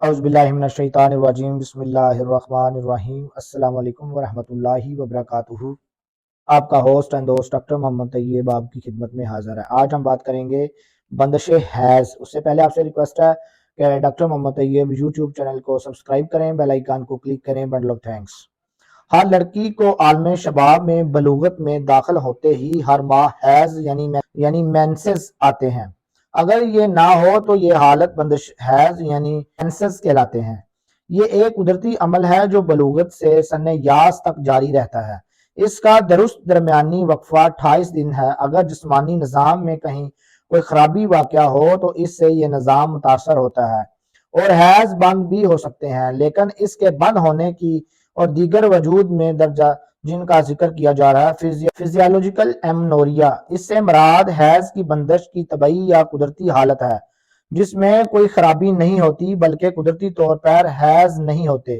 اعوذ باللہ من الشیطان الرجیم بسم اللہ الرحمن الرحیم السلام علیکم ورحمۃ اللہ وبرکاتہ۔ آپ کا ہوسٹ اینڈ دوست ڈاکٹر محمد طیب آپ کی خدمت میں حاضر ہے۔ آج ہم بات کریں گے بندش حیض۔ اس سے پہلے آپ سے ریکویسٹ ہے کہ doctor Muhammad Tayyab YouTube channel کو سبسکرائب کریں، بیل آئیکن کو کلک کریں۔ Bundle of thanks. ہر لڑکی کو عالم شباب میں بلوغت میں داخل ہوتے ہی ہر ماہ حیض یعنی مینسز آتے ہیں۔ اگر یہ نہ ہو تو یہ حالت بندش حیض یعنی مینسز کہلاتے ہیں۔ یہ ایک قدرتی عمل ہے جو بلوغت سے سن یاس تک جاری رہتا ہے۔ اس کا درست درمیانی وقفہ 28 دن ہے۔ اگر جسمانی نظام میں کہیں کوئی خرابی واقع ہو تو اس سے یہ نظام متاثر ہوتا ہے اور حیض بند بھی ہو سکتے ہیں، لیکن اس کے بند ہونے کی اور دیگر وجود میں درجہ جن کا ذکر کیا جا رہا ہے فزیولوجیکل ایمنوریا۔ اس سے مراد حیض کی بندش کی طبعی یا قدرتی حالت ہے جس میں کوئی خرابی نہیں ہوتی بلکہ قدرتی طور پر حیض نہیں ہوتے۔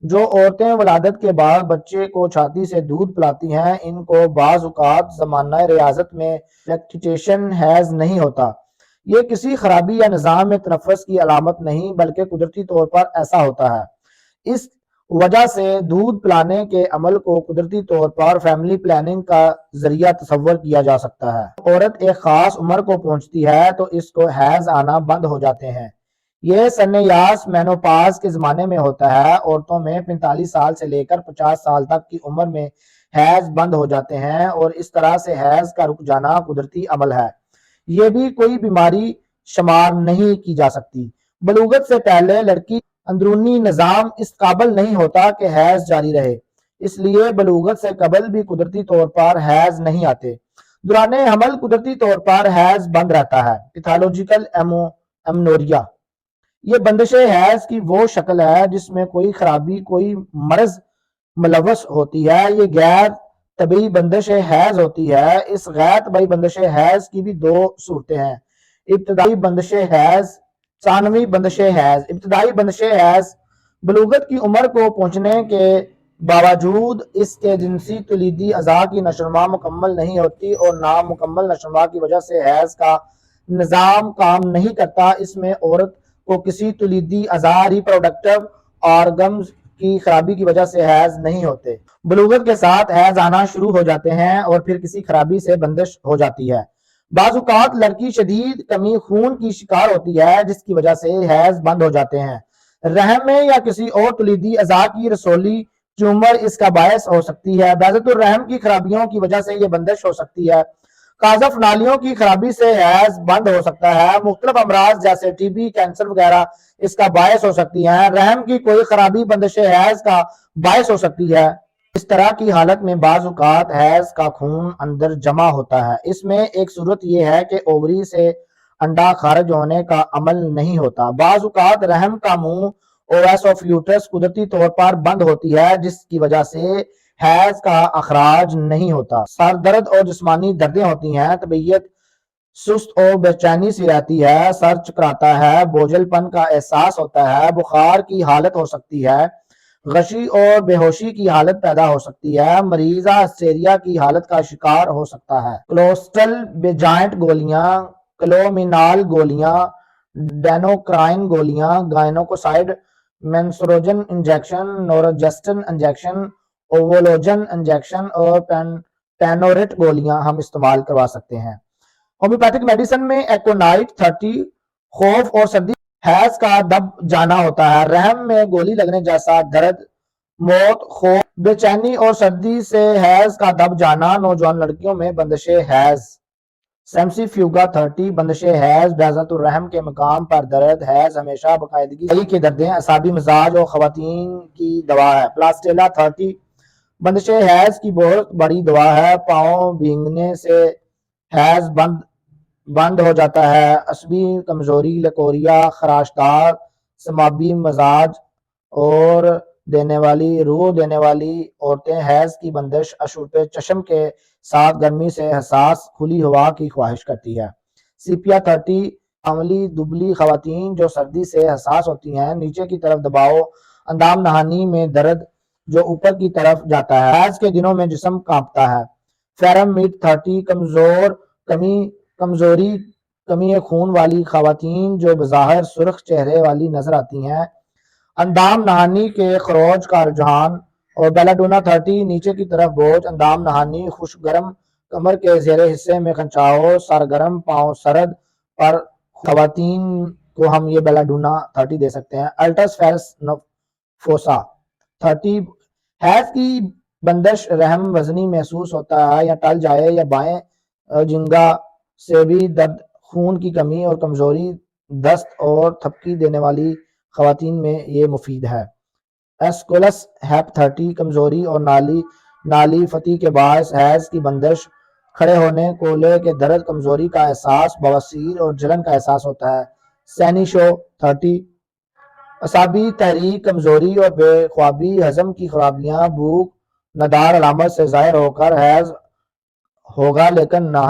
جو عورتیں ولادت کے بعد بچے کو چھاتی سے دودھ پلاتی ہیں ان کو بعض اوقات زمانہ ریاضت میں لیکٹیشن حیض نہیں ہوتا۔ یہ کسی خرابی یا نظام میں تنفس کی علامت نہیں بلکہ قدرتی طور پر ایسا ہوتا ہے۔ اس وجہ سے دودھ پلانے کے عمل کو قدرتی طور پر فیملی پلاننگ کا ذریعہ تصور کیا جا سکتا ہے۔ عورت ایک خاص عمر کو پہنچتی ہے تو اس کو حیض آنا بند ہو جاتے ہیں۔ یہ سن یاس مینوپاز کے زمانے میں ہوتا ہے۔ عورتوں میں 45 سال سے لے کر 50 سال تک کی عمر میں حیض بند ہو جاتے ہیں اور اس طرح سے حیض کا رک جانا قدرتی عمل ہے۔ یہ بھی کوئی بیماری شمار نہیں کی جا سکتی۔ بلوغت سے پہلے لڑکی اندرونی نظام اس قابل نہیں ہوتا کہ حیض جاری رہے، اس لیے بلوغت سے قبل بھی قدرتی طور پر حیض نہیں آتے۔ دوران حمل قدرتی طور پر حیض بند رہتا ہے۔ پیتھولوجیکل ایمنوریا یہ بندش حیض کی وہ شکل ہے جس میں کوئی خرابی کوئی مرض ملوث ہوتی ہے۔ یہ غیر طبی بندش حیض ہوتی ہے۔ اس غیر طبی بندش حیض کی بھی دو صورتیں ہیں: ابتدائی بندش حیض، ثانوی بندش حیض۔ ابتدائی بندش حیض بلوغت کی عمر کو پہنچنے کے باوجود اس کے جنسی تولیدی اعضاء کی نشوونما مکمل نہیں ہوتی اور نامکمل نشوونما کی وجہ سے حیض کا نظام کام نہیں کرتا۔ اس میں عورت کو کسی تولیدی اعضاء ریپروڈکٹیو آرگنز کی خرابی کی وجہ سے حیض نہیں ہوتے۔ بلوغت کے ساتھ حیض آنا شروع ہو جاتے ہیں اور پھر کسی خرابی سے بندش ہو جاتی ہے۔ بعض اوقات لڑکی شدید کمی خون کی شکار ہوتی ہے جس کی وجہ سے حیض بند ہو جاتے ہیں۔ رحم میں یا کسی اور تولیدی اعضاء کی رسولی ٹیومر اس کا باعث ہو سکتی ہے۔ بیضۃ الرحم کی خرابیوں کی وجہ سے یہ بندش ہو سکتی ہے۔ قاذف نالیوں کی خرابی سے حیض بند ہو سکتا ہے۔ مختلف امراض جیسے ٹی بی، کینسر وغیرہ اس کا باعث ہو سکتی ہیں۔ رحم کی کوئی خرابی بندش حیض کا باعث ہو سکتی ہے۔ اس طرح کی حالت میں بعض اوقات حیض کا خون اندر جمع ہوتا ہے۔ اس میں ایک صورت یہ ہے کہ اووری سے انڈا خارج ہونے کا عمل نہیں ہوتا۔ بعض اوقات رحم کا منہ اووس آف یوٹرس قدرتی طور پر بند ہوتی ہے جس کی وجہ سے حیض کا اخراج نہیں ہوتا۔ سر درد اور جسمانی دردیں ہوتی ہیں۔ طبیعت سست اور بے چینی سی رہتی ہے۔ سر چکراتا ہے۔ بوجھل پن کا احساس ہوتا ہے۔ بخار کی حالت ہو سکتی ہے۔ غشی اور بے ہوشی کی حالت پیدا ہو سکتی ہے۔ مریضہ ہسٹیریا کی حالت کا شکار ہو سکتا ہے۔ کولوسٹل بیجائنٹ گولیاں، کلومینال گولیاں، ڈینوکرائن گولیاں، گائنوکوسائڈ، مینسوروجن انجیکشن، نوروجسٹن انجیکشن، اوولوجن انجیکشن اور پینوریٹ گولیاں ہم استعمال کروا سکتے ہیں۔ ہومیوپیتھک میڈیسن میں ایکونائٹ 30 خوف اور سردی حیض کا دب جانا ہوتا ہے۔ رحم میں گولی لگنے جیسا درد، موت، خوف، بے چینی اور سردی سے حیض کا دب جانا۔ نوجوان لڑکیوں میں بندش حیض سیمسیفیوگا 30 بندش حیض، بیضۃ الرحم کے مقام پر درد، حیض ہمیشہ باقاعدگی کی دردیں، اعصابی مزاج اور خواتین کی دوا ہے۔ پلاسٹیلا 30 بندش حیض کی بہت بڑی دوا ہے۔ پاؤں بھیگنے سے حیض بند ہو جاتا ہے۔ عصبی کمزوری، لکوریا، خراشدار سمابی مزاج اور روح دینے والی عورتیں حیض کی بندش اشوب چشم کے ساتھ گرمی سے حساس کھلی ہوا کی خواہش کرتی ہے۔ سیپیا 30 عملی دبلی خواتین جو سردی سے حساس ہوتی ہیں۔ نیچے کی طرف دباؤ، اندام نہانی میں درد جو اوپر کی طرف جاتا ہے۔ حیض کے دنوں میں جسم کانپتا ہے۔ فیرم میٹ 30 کمی خون والی خواتین جو بظاہر سرخ چہرے والی نظر آتی ہیں۔ اندام نہانی کے خروج کا رجحان اور بیلاڈونا 30 نیچے کی طرف بوجھ، اندام نہانی خشک گرم، کمر کے زیر حصے میں کھنچاؤ، سرگرم، پاؤں سرد پر خواتین کو ہم یہ بیلاڈونا 30 دے سکتے ہیں۔ الٹس فیرس نفوسا 30 حیض کی بندش، رحم وزنی محسوس ہوتا ہے یا ٹل جائے یا بائیں جنگا سے بھی درد، خون کی کمی اور کمزوری، دست اور تھپکی دینے والی خواتین میں یہ مفید ہے۔ ایسکولس ہیپ 30 کمزوری اور نالی فتح کے باعث حیض کی بندش، کھڑے ہونے، کولے کے درد، کمزوری کا احساس، بواسیر اور جلن کا احساس ہوتا ہے۔ سینیشو 30 اعصابی تحریک، کمزوری اور بے خوابی، ہضم کی خرابیاں، بھوک ندار علامت سے ظاہر ہو کر حیض ہوگا لیکن نہ